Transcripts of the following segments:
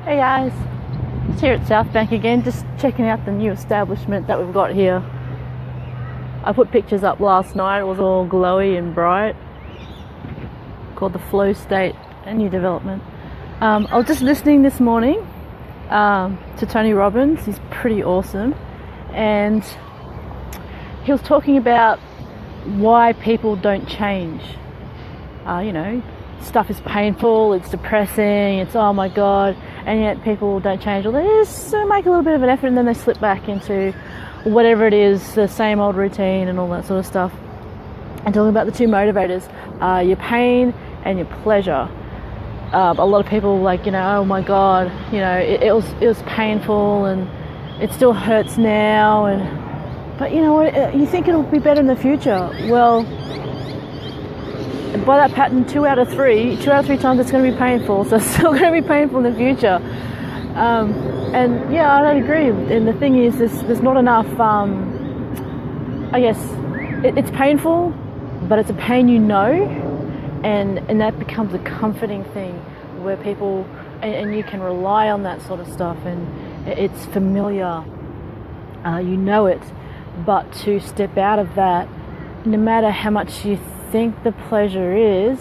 Hey guys, just here at South Bank again, just checking out the new establishment that we've got here. I put pictures up last night, it was all glowy and bright, called the Flow State, a new development. I was just listening this morning to Tony Robbins. He's pretty awesome, and he was talking about why people don't change. Stuff is painful, it's depressing, it's oh my god, and yet people don't change, or they just make a little bit of an effort and then they slip back into whatever it is, the same old routine and all that sort of stuff. And talking about the two motivators, your pain and your pleasure. A lot of people oh my god, it was painful and it still hurts now, but you know what, you think it'll be better in the future. Well, by that pattern, 2 out of 3 times it's going to be painful, so it's still going to be painful in the future. And yeah, I don't agree. And the thing is, there's not enough, I guess, it's painful, but it's a pain and that becomes a comforting thing where people, and you can rely on that sort of stuff, and it's familiar, it, but to step out of that, no matter how much you think the pleasure is,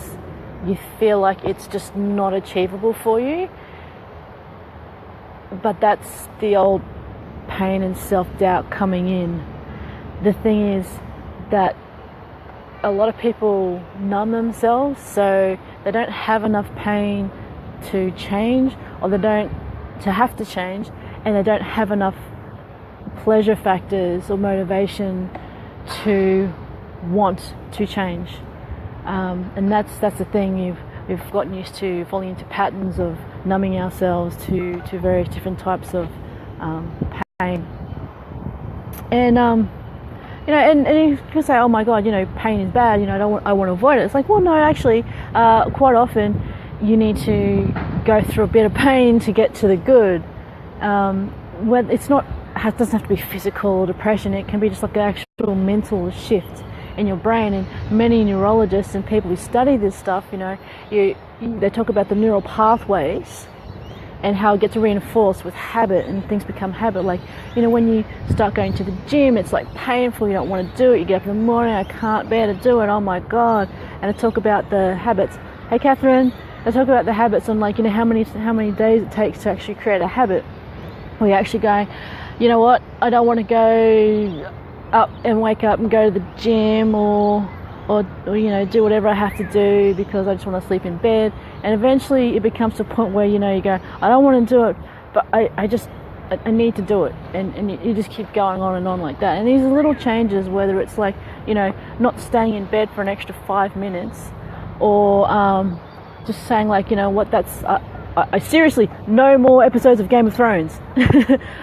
you feel like it's just not achievable for you. But that's the old pain and self-doubt coming in. The thing is that a lot of people numb themselves, so they don't have enough pain to change, or they don't to have to change, and they don't have enough pleasure factors or motivation to want to change, and that's the thing. We've gotten used to falling into patterns of numbing ourselves to various different types of pain, and and you can say, oh my god, pain is bad, I want to avoid it. It's like, well, no, actually, quite often you need to go through a bit of pain to get to the good. When it doesn't have to be physical or depression. It can be just like an actual mental shift in your brain. And many neurologists and people who study this stuff, they talk about the neural pathways and how it gets reinforced with habit, and things become habit. Like, when you start going to the gym, it's like painful, you don't want to do it, you get up in the morning, I can't bear to do it, oh my god. And I talk about the habits. Hey Catherine, I talk about the habits on how many days it takes to actually create a habit where you're actually going, you know what, I don't want to go up and wake up and go to the gym or do whatever I have to do because I just want to sleep in bed. And eventually it becomes to a point where you go, I don't want to do it, but I need to do it, and you just keep going on and on like that. And these are little changes, whether it's not staying in bed for an extra 5 minutes, or just saying that's I seriously, no more episodes of Game of Thrones.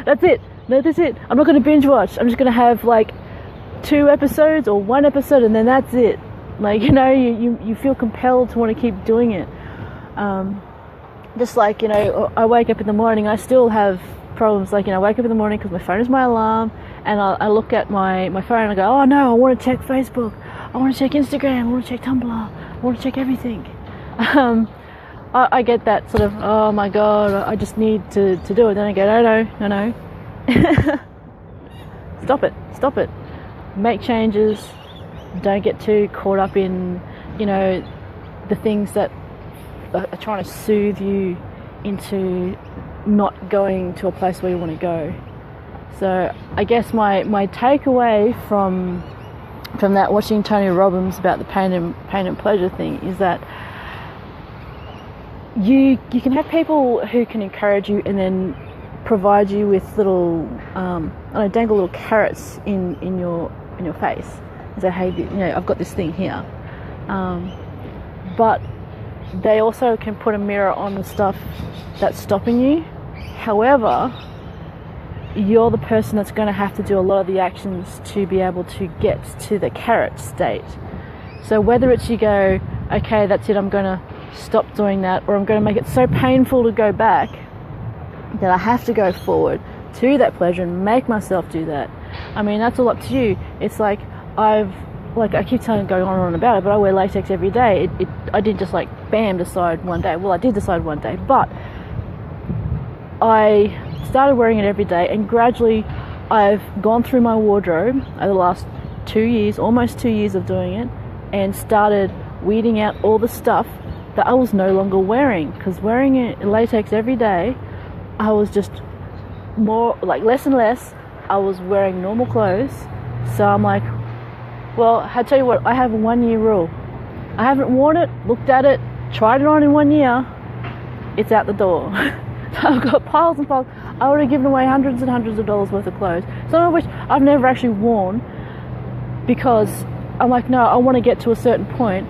That's it. No, that's it. I'm not going to binge watch. I'm just going to have 2 episodes or 1 episode, and then that's it. You feel compelled to want to keep doing it. Just I wake up in the morning, I still have problems. I wake up in the morning because my phone is my alarm, and I look at my phone and I go, oh no, I want to check Facebook, I want to check Instagram, I want to check Tumblr, I want to check everything. I get that sort of, oh my god, I just need to do it. Then I go, no. Stop it. Make changes. Don't get too caught up in, the things that are trying to soothe you into not going to a place where you want to go. So I guess my takeaway from that, watching Tony Robbins about the pain and pleasure thing, is that you can have people who can encourage you and then provide you with little dangle little carrots in your face and say, hey, I've got this thing here, but they also can put a mirror on the stuff that's stopping you. However, you're the person that's going to have to do a lot of the actions to be able to get to the carrot state. So whether it's you go, okay, that's it, I'm going to stop doing that, or I'm going to make it so painful to go back that I have to go forward to that pleasure and make myself do that. I mean, that's all up to you. It's I keep going on about it, but I wear latex every day. I didn't just bam decide one day. Well, I did decide one day, but I started wearing it every day, and gradually I've gone through my wardrobe over the last 2 years, almost 2 years of doing it, and started weeding out all the stuff that I was no longer wearing, because wearing it latex every day, I was just more like less and less. I was wearing normal clothes. So I'm like, well, I tell you what, I have a 1 year rule. I haven't worn it, looked at it, tried it on in 1 year, it's out the door. I've got piles and piles. I would have given away hundreds and hundreds of dollars worth of clothes, some of which I've never actually worn, because I'm like, no, I want to get to a certain point,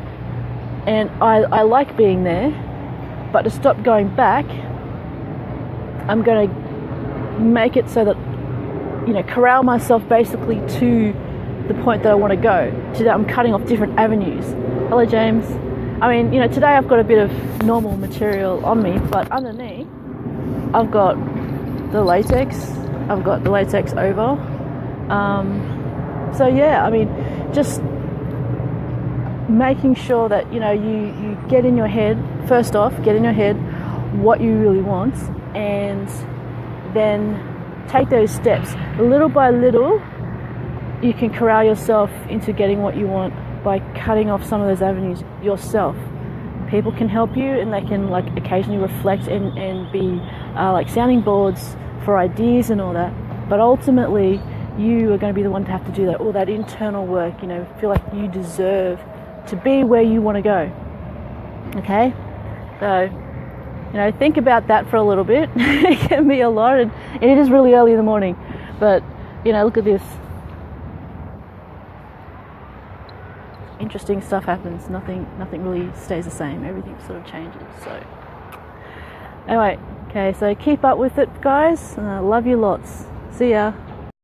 and I like being there, but to stop going back, I'm going to make it so that, corral myself basically to the point that I want to go, so that I'm cutting off different avenues. Hello, James. I mean, today I've got a bit of normal material on me, but underneath I've got the latex. I've got the latex over. So yeah, I mean, just making sure that you get in your head. First off, get in your head what you really want, and then take those steps. Little by little, you can corral yourself into getting what you want by cutting off some of those avenues yourself. People can help you, and they can occasionally reflect and be like sounding boards for ideas and all that, but ultimately you are going to be the one to have to do that, all that internal work. Feel like you deserve to be where you want to go. Okay, so think about that for a little bit. It can be a lot, and it is really early in the morning, but look at this. Interesting stuff happens. Nothing really stays the same. Everything sort of changes. So anyway, okay, so keep up with it, guys. Love you lots. See ya.